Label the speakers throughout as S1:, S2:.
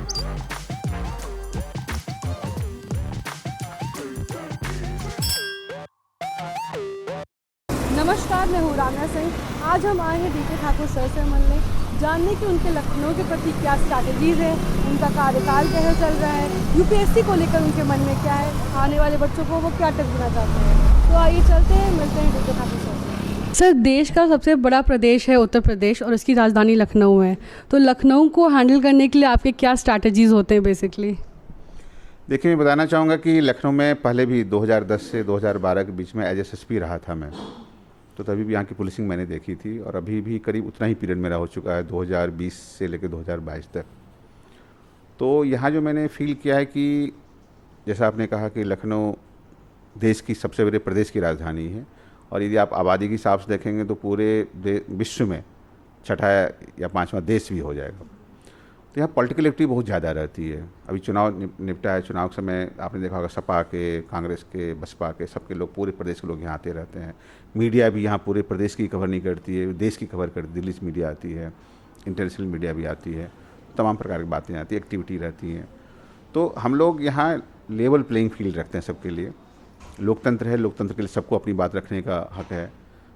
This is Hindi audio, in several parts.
S1: नमस्कार, मैं हूँ राना सिंह। आज हम आए हैं डीके ठाकुर सर से मिलने, जानने कि उनके लखनऊ के प्रति क्या स्ट्रैटेजीज़ है, उनका कार्यकाल कैसे चल रहा है, यूपीएससी को लेकर उनके मन में क्या है, आने वाले बच्चों को वो क्या टिप्स देना चाहते हैं। तो आइए चलते हैं, मिलते हैं डीके ठाकुर सर से। सर, देश का सबसे बड़ा प्रदेश है उत्तर प्रदेश और इसकी राजधानी लखनऊ है, तो लखनऊ को हैंडल करने के लिए आपके क्या स्ट्रैटेजीज़ होते हैं बेसिकली?
S2: देखिए, मैं बताना चाहूँगा कि लखनऊ में पहले भी 2010 से 2012 के बीच में एज एसएसपी रहा था मैं, तो तभी भी यहाँ की पुलिसिंग मैंने देखी थी और अभी भी करीब उतना ही पीरियड मेरा हो चुका है 2020 से लेकर 2022 तक। तो यहाँ जो मैंने फील किया है कि जैसा आपने कहा कि लखनऊ देश की सबसे बड़े प्रदेश की राजधानी है और यदि आप आबादी के हिसाब से देखेंगे तो पूरे विश्व में छठा या पाँचवा देश भी हो जाएगा। तो यहाँ पॉलिटिकल एक्टिविटी बहुत ज़्यादा रहती है। अभी चुनाव निपटा है, चुनाव के समय आपने देखा होगा सपा के, कांग्रेस के, बसपा के, सबके लोग, पूरे प्रदेश के लोग यहाँ आते रहते हैं। मीडिया भी यहाँ पूरे प्रदेश की कवर नहीं करती है, देश की कवर करती है। दिल्ली से मीडिया आती है, इंटरनेशनल मीडिया भी आती है, तमाम प्रकार की बातें आती हैं, एक्टिविटी रहती हैं। तो हम लोग यहाँ लेवल प्लेइंग फील्ड रखते हैं सबके लिए। लोकतंत्र है, लोकतंत्र के लिए सबको अपनी बात रखने का हक है।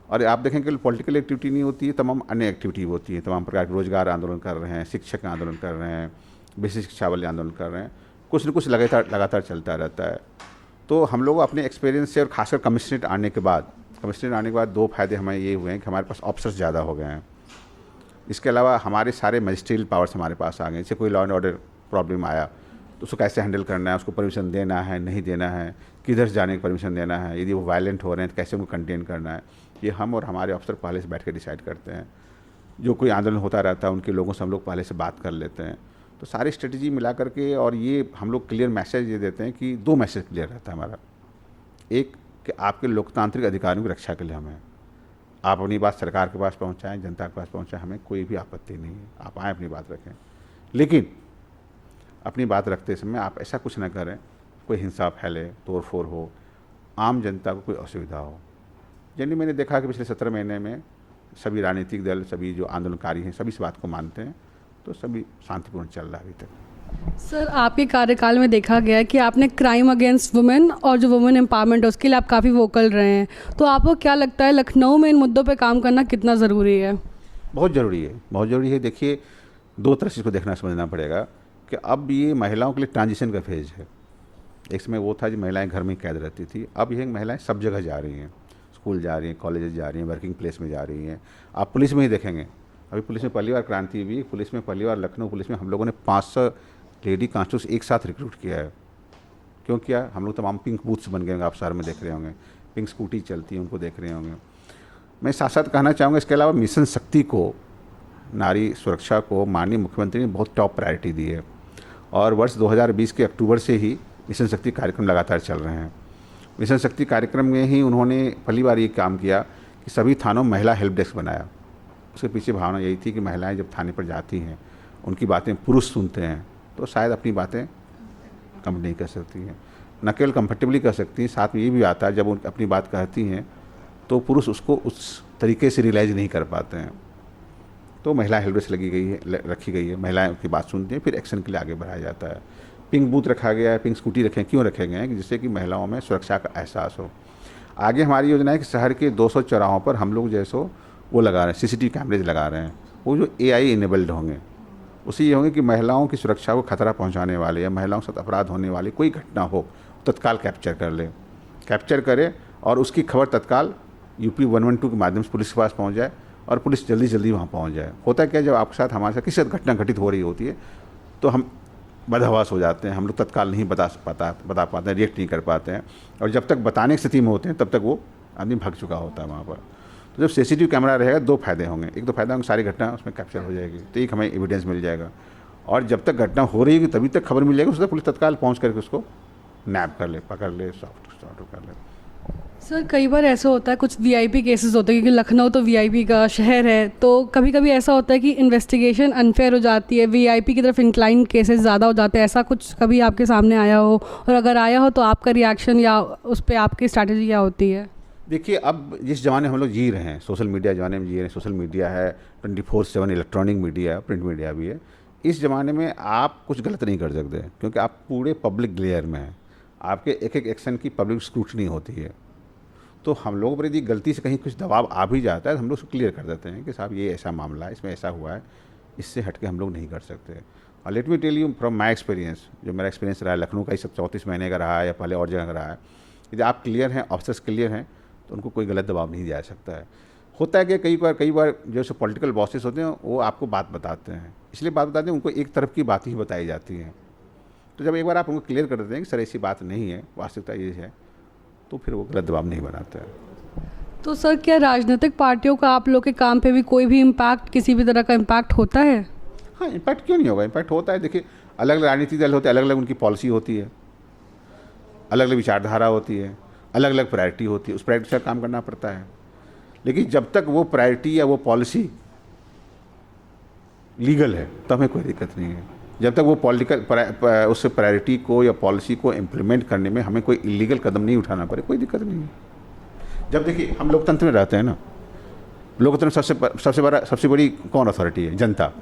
S2: और आप देखें कि पॉलिटिकल एक्टिविटी नहीं होती है, तमाम अन्य एक्टिविटी होती है। तमाम प्रकार के रोजगार आंदोलन कर रहे हैं, शिक्षक आंदोलन कर रहे हैं, बेसिक शिक्षा वाले आंदोलन कर रहे हैं, कुछ न कुछ लगातार चलता रहता है। तो हम लोग अपने एक्सपीरियंस से और खासकर कमिश्नरेट आने के बाद दो फायदे हमें ये हुए हैं कि हमारे पास ऑफिसर्स ज़्यादा हो गए हैं। इसके अलावा हमारे सारे मजिस्ट्रियल पावर्स हमारे पास आ गए। जैसे कोई लॉ एंड ऑर्डर प्रॉब्लम आया तो उसको कैसे हैंडल करना है, उसको परमिशन देना है, नहीं देना है, किधर जाने की परमिशन देना है, यदि वो वायलेंट हो रहे हैं तो कैसे उनको कंटेन करना है, ये हम और हमारे अफसर पहले से बैठ कर डिसाइड करते हैं। जो कोई आंदोलन होता रहता है उनके लोगों से हम लोग पहले से बात कर लेते हैं। तो सारी स्ट्रेटजी मिला करके और ये हम लोग क्लियर मैसेज ये देते हैं कि दो मैसेज क्लियर रहता है हमारा। एक कि आपके लोकतांत्रिक अधिकारों की रक्षा के लिए हमें आप अपनी बात सरकार के पास पहुँचाएँ, जनता के पास पहुँचाएँ, हमें कोई भी आपत्ति नहीं है, आप आएँ अपनी बात रखें। लेकिन अपनी बात रखते समय आप ऐसा कुछ ना करें कोई हिंसा फैले, तोड़ फोड़ हो, आम जनता को कोई असुविधा हो। यानी मैंने देखा कि पिछले 17 महीने में सभी राजनीतिक दल, सभी जो आंदोलनकारी हैं, सभी इस बात को मानते हैं, तो सभी शांतिपूर्ण चल रहा है अभी तक।
S1: सर, आपके कार्यकाल में देखा गया है कि आपने क्राइम अगेंस्ट वुमेन और जो वुमेन एम्पावरमेंट है उसके लिए आप काफ़ी वोकल रहे हैं, तो आपको क्या लगता है लखनऊ में इन मुद्दों पर काम करना कितना ज़रूरी है?
S2: बहुत ज़रूरी है, बहुत ज़रूरी है। देखिए, दो तरह से इसको देखना समझना पड़ेगा कि अब ये महिलाओं के लिए ट्रांजिशन का फेज़ है। एक समय वो था जो महिलाएं घर में कैद रहती थी, अब ये महिलाएं सब जगह जा रही हैं, स्कूल जा रही हैं, कॉलेज जा रही हैं, वर्किंग प्लेस में जा रही हैं। आप पुलिस में ही देखेंगे, अभी पुलिस में पहली बार क्रांति हुई, पुलिस में पहली बार लखनऊ पुलिस में हम लोगों ने 500 लेडी कांस्टेबल्स एक साथ रिक्रूट किया है। क्यों किया? हम लोग तमाम पिंक बूथ्स बन गए होंगे, आप शहर में देख रहे होंगे, पिंक स्कूटी चलती है, उनको देख रहे होंगे। मैं साथ साथ कहना चाहूँगा इसके अलावा मिशन शक्ति को, नारी सुरक्षा को माननीय मुख्यमंत्री ने बहुत टॉप प्रायोरिटी दी है और वर्ष 2020 के अक्टूबर से ही मिशन शक्ति कार्यक्रम लगातार चल रहे हैं। मिशन शक्ति कार्यक्रम में ही उन्होंने पहली बार ये काम किया कि सभी थानों में महिला हेल्प डेस्क बनाया। उसके पीछे भावना यही थी कि महिलाएं जब थाने पर जाती हैं, उनकी बातें पुरुष सुनते हैं तो शायद अपनी बातें कम नहीं कर सकती हैं, न केवल कंफर्टेबली कर सकती हैं, साथ में ये भी आता है जब उन अपनी बात कहती हैं तो पुरुष उसको उस तरीके से रियलाइज़ नहीं कर पाते हैं। तो महिला हेल्प डेस्क रखी गई है, महिलाएं उनकी बात सुनती हैं, फिर एक्शन के लिए आगे बढ़ाया जाता है। पिंक बूथ रखा गया है, पिंक स्कूटी रखे, क्यों रखे गए हैं कि जिससे कि महिलाओं में सुरक्षा का एहसास हो। आगे हमारी योजना है कि शहर के 200 चौराहों पर हम लोग जैसो वो लगा रहे हैं, सीसीटीवी कैमरेज लगा रहे हैं, वो जो AI इनेबल्ड होंगे, उससे ये होंगे कि महिलाओं की सुरक्षा को खतरा पहुंचाने वाले या महिलाओं के साथ अपराध होने वाली कोई घटना हो तत्काल कैप्चर करे और उसकी खबर तत्काल UP 112 के माध्यम से पुलिस के पास पहुँच जाए और पुलिस जल्दी वहाँ पहुँच जाए। होता क्या, जब आपके साथ हमारे साथ किसी घटना घटित हो रही होती है तो हम बदहवास हो जाते हैं, हम लोग तत्काल नहीं बता पाते हैं, रिएक्ट नहीं कर पाते हैं, और जब तक बताने की स्थिति में होते हैं तब तक वो आदमी भाग चुका होता है वहाँ पर। तो जब CCTV कैमरा रहेगा दो फायदे होंगे, एक तो फायदा होगा सारी घटना उसमें कैप्चर हो जाएगी, तो एक हमें एविडेंस मिल जाएगा, और जब तक घटना हो रही है तभी तक खबर मिल जाएगी, उससे पुलिस तत्काल पहुँच करके उसको नैप कर ले, पकड़ ले, सॉफ्ट कर ले।
S1: सर, कई बार ऐसा होता है, कुछ VIP केसेस होते हैं, क्योंकि लखनऊ तो VIP का शहर है, तो कभी कभी ऐसा होता है कि इन्वेस्टिगेशन अनफेयर हो जाती है, VIP की तरफ इंक्लाइन केसेस ज़्यादा हो जाते हैं। ऐसा कुछ कभी आपके सामने आया हो, और अगर आया हो तो आपका रिएक्शन या उस पर आपकी स्ट्रैटेजी क्या होती है?
S2: देखिए, अब जिस ज़माने हम लोग जी रहे हैं, सोशल मीडिया ज़माने में जी रहे हैं, सोशल मीडिया है, 24/7 इलेक्ट्रॉनिक मीडिया है, प्रिंट मीडिया भी है, इस ज़माने में आप कुछ गलत नहीं कर सकते, क्योंकि आप पूरे पब्लिक ग्लेयर में हैं, आपके एक एक एक्शन की पब्लिक स्क्रूटनी होती है। तो हम लोगों पर यदि गलती से कहीं कुछ दबाव आ भी जाता है तो हम लोग उसको क्लियर कर देते हैं कि साहब ये ऐसा मामला है, इसमें ऐसा हुआ है, इससे हट के हम लोग नहीं कर सकते। और let me tell you from my experience, जो मेरा एक्सपीरियंस रहा है लखनऊ का, ही सब 34 महीने का रहा है या पहले और जगह का रहा है, यदि आप क्लियर हैं, ऑफिसर्स क्लियर हैं, तो उनको कोई गलत दबाव नहीं दिया जा सकता है। होता है कि कई बार जो सो पॉलिटिकल बॉसेस होते हैं वो आपको बात बताते हैं, इसलिए बात बताते हैं, उनको एक तरफ की बात ही बताई जाती है। तो जब एक बार आप उनको क्लियर कर देते हैं कि सर ऐसी बात नहीं है, वास्तविकता ये है, तो फिर वो गलत दबाव नहीं बनाते हैं।
S1: तो सर क्या राजनीतिक पार्टियों का आप लोग के काम पे भी कोई भी इम्पैक्ट, किसी भी तरह का इम्पैक्ट होता है?
S2: हाँ, इम्पैक्ट क्यों नहीं होगा, इम्पैक्ट होता है। देखिए, अलग अलग राजनीतिक दल होते हैं, अलग अलग उनकी पॉलिसी होती है, अलग अलग विचारधारा होती है, अलग अलग प्रायोरिटी होती है, उस प्रायोरिटी से काम करना पड़ता है। लेकिन जब तक वो प्रायोरिटी या वो पॉलिसी लीगल है तो हमें कोई दिक्कत नहीं है। जब तक वो पॉलिटिकल उस प्रायोरिटी को या पॉलिसी को इम्प्लीमेंट करने में हमें कोई इलीगल कदम नहीं उठाना पड़े, कोई दिक्कत नहीं है। जब देखिए, हम लोकतंत्र में रहते हैं ना, लोकतंत्र सबसे बड़ी कौन अथॉरिटी है? जनता।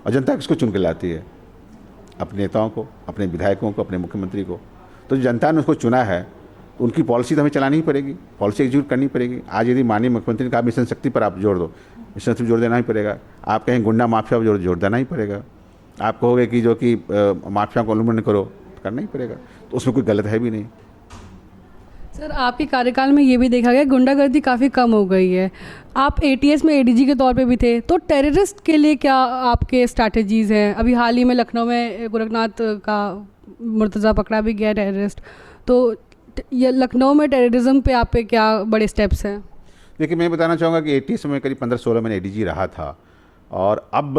S2: और जनता किसको चुन के लाती है? अपने नेताओं को, अपने विधायकों को, अपने मुख्यमंत्री को। तो जनता ने उसको चुना है, तो उनकी पॉलिसी तो हमें चलानी ही पड़ेगी, पॉलिसी एग्जीक्यूट करनी पड़ेगी। आज यदि माननीय मुख्यमंत्री ने कहा मिशन शक्ति पर आप जोड़ दो, मिशन शक्ति जोड़ देना ही पड़ेगा। आप कहें गुंडा माफिया पर जोड़ देना ही पड़ेगा। आप कहोगे कि जो कि माफिया को उन्मूलन करो, तो करना ही पड़ेगा। तो उसमें कोई गलत है भी नहीं।
S1: सर आपके कार्यकाल में ये भी देखा गया गुंडागर्दी काफ़ी कम हो गई है। आप एटीएस में एडीजी के तौर पे भी थे, तो टेररिस्ट के लिए क्या आपके स्ट्रैटेजीज़ हैं? अभी हाल ही में लखनऊ में गोरखनाथ का मुर्तज़ा पकड़ा भी गया टेररिस्ट, तो ये लखनऊ में टेररिज्म पे आप पे क्या बड़े स्टेप्स हैं?
S2: देखिए, मैं बताना चाहूँगा कि एटीएस में करीब 15-16 महीने एडीजी रहा था, और अब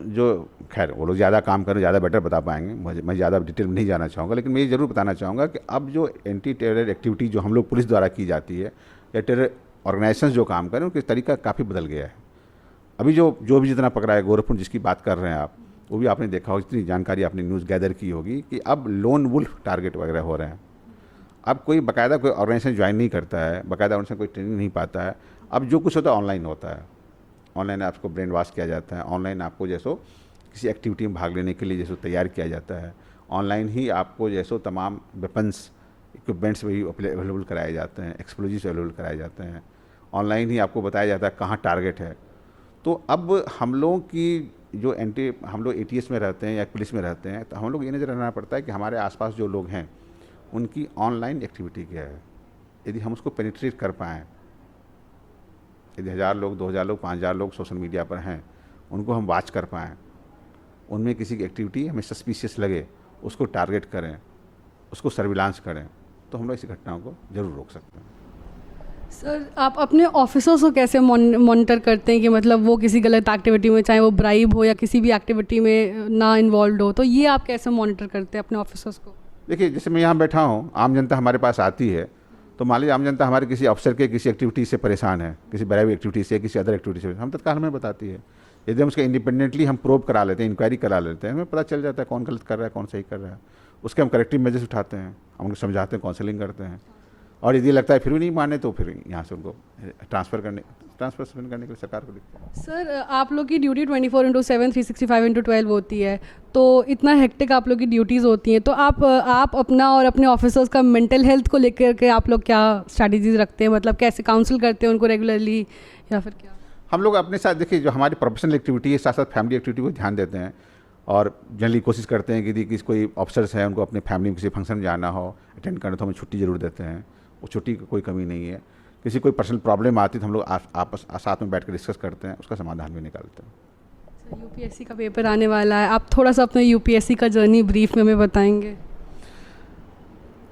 S2: जो खैर वो लोग ज़्यादा काम करें, ज़्यादा बेटर बता पाएंगे, मैं ज़्यादा डिटेल में नहीं जाना चाहूँगा। लेकिन मैं ये ज़रूर बताना चाहूँगा कि अब जो एंटी टेरर एक्टिविटी जो हम लोग पुलिस द्वारा की जाती है, या टेरर ऑर्गेनाइजेशंस जो काम करें, उनका तरीका काफ़ी बदल गया है। अभी जो भी जितना पकड़ा है, गोरखपुर जिसकी बात कर रहे हैं आप, वो भी आपने देखा होगा, इतनी जानकारी आपने न्यूज़ गैदर की होगी कि अब लोन वुल्फ टारगेट वगैरह हो रहे हैं। अब कोई बाकायदा कोई ऑर्गेनाइजेशन ज्वाइन नहीं करता है, बाकायदा ऑर्गेनाइजेशन कोई ट्रेनिंग नहीं पाता है। अब जो कुछ होता है ऑनलाइन होता है, ऑनलाइन आपको ब्रेन वॉश किया जाता है, ऑनलाइन आपको जैसो किसी एक्टिविटी में भाग लेने के लिए जैसो तैयार किया जाता है, ऑनलाइन ही आपको जैसो तमाम वेपन्स इक्विपमेंट्स भी अवेलेबल कराए जाते हैं, एक्सप्लोजिव्स अवेलेबल कराए जाते हैं, ऑनलाइन ही आपको बताया जाता है कहाँ टारगेट है। तो अब हम लोगों की जो हम लोग एटीएस में रहते हैं या पुलिस में रहते हैं, तो हम लोग ये नज़र रखना पड़ता है कि हमारे आसपास जो लोग हैं उनकी ऑनलाइन एक्टिविटी क्या है। यदि हम उसको पेनिट्रेट कर पाएँ, यदि 1000 लोग, 2000 लोग, 5000 लोग सोशल मीडिया पर हैं, उनको हम वॉच कर पाएँ, उनमें किसी की एक्टिविटी हमें सस्पिशियस लगे, उसको टारगेट करें, उसको सर्विलांस करें, तो हम लोग ऐसी घटनाओं को ज़रूर रोक सकते हैं।
S1: सर आप अपने ऑफिसर्स को कैसे मॉनिटर करते हैं कि मतलब वो किसी गलत एक्टिविटी में, चाहे वो ब्राइब हो या किसी भी एक्टिविटी में ना इन्वॉल्व हो, तो ये आप कैसे मॉनिटर करते हैं अपने ऑफिसर्स को?
S2: देखिए, जैसे मैं यहाँ बैठा हूँ, आम जनता हमारे पास आती है, तो मान लीजिए आम जनता हमारे किसी अफसर के किसी एक्टिविटी से परेशान है, किसी ब्राइब एक्टिविटी से, किसी अदर एक्टिविटी से, हम तत्काल हमें बताती है। यदि हम उसका इंडिपेंडेंटली हम प्रोब करा लेते हैं, इंक्वायरी करा लेते हैं, हमें पता चल जाता है कौन गलत कर रहा है, कौन सही कर रहा है। उसके हम करेक्टिव मेजर्स उठाते हैं, हम उनको समझाते हैं, काउंसलिंग करते हैं, और यदि लगता है फिर भी नहीं माने तो फिर यहाँ से उनको ट्रांसफ़र करने के लिए सरकार को लिखते हैं।
S1: सर आप लोग की ड्यूटी 24/7 365/12 होती है, तो इतना हेक्टिक आप लोग की ड्यूटीज़ होती हैं, तो आप अपना और अपने ऑफिसर्स का मेंटल हेल्थ को लेकर के आप लोग क्या स्ट्रैटेजीज रखते हैं? मतलब कैसे काउंसिल करते हैं उनको रेगुलरली, या फिर क्या?
S2: हम लोग अपने साथ, देखिए, जो हमारी प्रोफेशनल एक्टिविटी है, साथ साथ फैमिली एक्टिविटी को ध्यान देते हैं, और जनरली कोशिश करते हैं कि यदि किसी कोई ऑफिसर्स हैं, उनको अपने फैमिली में किसी फंक्शन में जाना हो, अटेंड करना, तो हमें छुट्टी ज़रूर देते हैं। वो छुट्टी की कोई कमी नहीं है। किसी कोई पर्सनल प्रॉब्लम आती है तो हम लोग आपस साथ में बैठ कर डिस्कस करते हैं, उसका समाधान भी निकालते हैं।
S1: सर यूपीएससी का पेपर आने वाला है, आप थोड़ा सा अपने यूपीएससी का जर्नी ब्रीफ में हमें बताएंगे?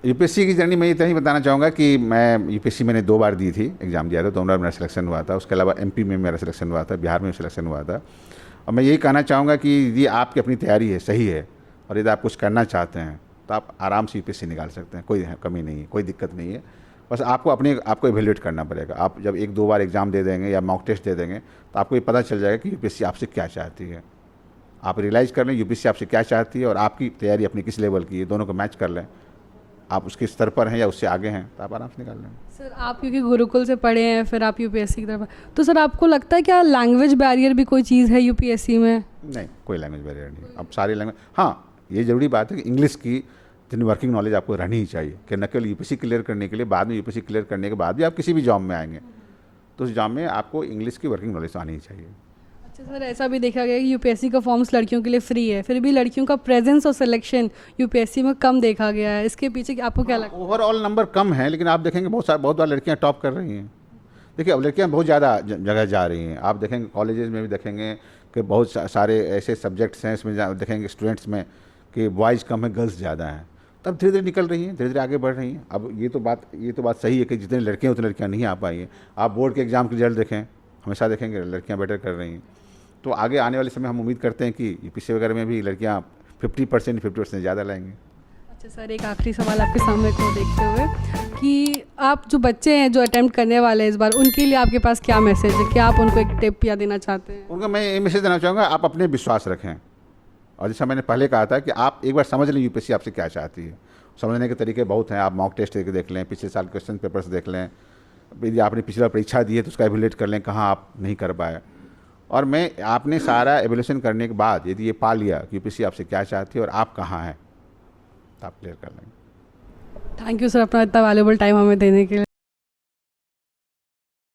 S2: यूपीएससी की जर्नी मैं इतना ही बताना चाहूँगा कि मैं यूपीएससी मैंने 2 बार दी थी, एग्ज़ाम दिया था, 2 बार मेरा सिलेक्शन हुआ था। उसके अलावा एमपी में मेरा सिलेक्शन हुआ था, बिहार में सिलेक्शन हुआ था। और मैं यही कहना चाहूँगा कि यदि आपकी अपनी तैयारी है, सही है, और यदि आप कुछ करना चाहते हैं, तो आप आराम से यूपीएससी निकाल सकते हैं, कोई कमी नहीं है, कोई दिक्कत नहीं है। बस आपको इवेल्युएट करना पड़ेगा। आप जब 1-2 बार एग्ज़ाम दे देंगे या मॉक टेस्ट दे देंगे, तो आपको ये पता चल जाएगा कि यूपीएससी आपसे क्या चाहती है। आप रियलाइज़ कर लें यूपीएससी आपसे क्या चाहती है और आपकी तैयारी अपनी किस लेवल की है, दोनों को मैच कर लें, आप उसके स्तर पर हैं या उससे आगे हैं तो आप आराम से निकाल लेंगे।
S1: सर आप क्योंकि गुरुकुल से पढ़े हैं, फिर आप यूपीएससी की तरफ, तो सर आपको लगता है क्या लैंग्वेज बैरियर भी कोई चीज़ है यूपीएससी में?
S2: नहीं, कोई लैंग्वेज बैरियर नहीं। अब सारी लैंग्वेज, हाँ ये ज़रूरी बात है कि इंग्लिश की जितनी वर्किंग नॉलेज आपको रहनी ही चाहिए कि न केवल यूपीएससी क्लियर करने के लिए, बाद में यूपीएससी क्लियर करने के बाद भी आप किसी भी जॉब में आएंगे तो उस जॉब में आपको इंग्लिश की वर्किंग नॉलेज आनी ही चाहिए।
S1: अच्छा सर, ऐसा भी देखा गया है कि यूपीएससी का फॉर्म्स लड़कियों के लिए फ्री है, फिर भी लड़कियों का प्रेजेंस और सिलेक्शन यूपीएससी में कम देखा गया है, इसके पीछे आपको क्या लगता है?
S2: ओवरऑल नंबर कम है, लेकिन आप देखेंगे बहुत बार लड़कियां टॉप कर रही हैं। देखिए अब लड़कियां बहुत ज़्यादा जगह जा रही हैं। आप देखेंगे कॉलेजेस में भी देखेंगे कि बहुत सारे ऐसे सब्जेक्ट्स हैं, इसमें देखेंगे स्टूडेंट्स में कि बॉयज़ कम है, गर्ल्स ज़्यादा हैं। तब धीरे धीरे निकल रही हैं, धीरे धीरे आगे बढ़ रही हैं। अब ये तो बात सही है कि जितने लड़के हैं उतनी लड़कियां नहीं आ पाई हैं। आप बोर्ड के एग्ज़ाम के रिजल्ट देखें, हमेशा देखेंगे लड़कियां बेटर कर रही हैं। तो आगे आने वाले समय हम उम्मीद करते हैं कि यूपीएससी वगैरह में भी लड़कियां 50% ज़्यादा लाएंगी।
S1: अच्छा सर, एक आखिरी सवाल आपके सामने को देखते हुए कि आप जो बच्चे हैं जो अटेम्प्ट करने वाले हैं इस बार, उनके लिए आपके पास क्या मैसेज है? क्या आप उनको एक टिप या देना चाहते हैं?
S2: उनको मैं ये मैसेज देना चाहूँगा, आप अपने विश्वास रखें। और जैसा मैंने पहले कहा था कि आप एक बार समझ लें यूपीएससी आपसे क्या चाहती है। समझने के तरीके बहुत हैं। आप मॉक टेस्ट करके देख लें, पिछले साल क्वेश्चन पेपर्स देख लें, यदि आपने पिछली बार परीक्षा दी है तो उसका एवेल्यूएट कर लें कहाँ आप नहीं कर पाए। और आपने सारा एवेल्यूशन करने के बाद यदि ये पा लिया कि यूपीएससी आपसे क्या चाहती है और आप कहाँ हैं तो आप क्लियर कर लेंगे।
S1: थैंक यू सर, अपना इतना वैल्यूबल टाइम हमें देने के लिए।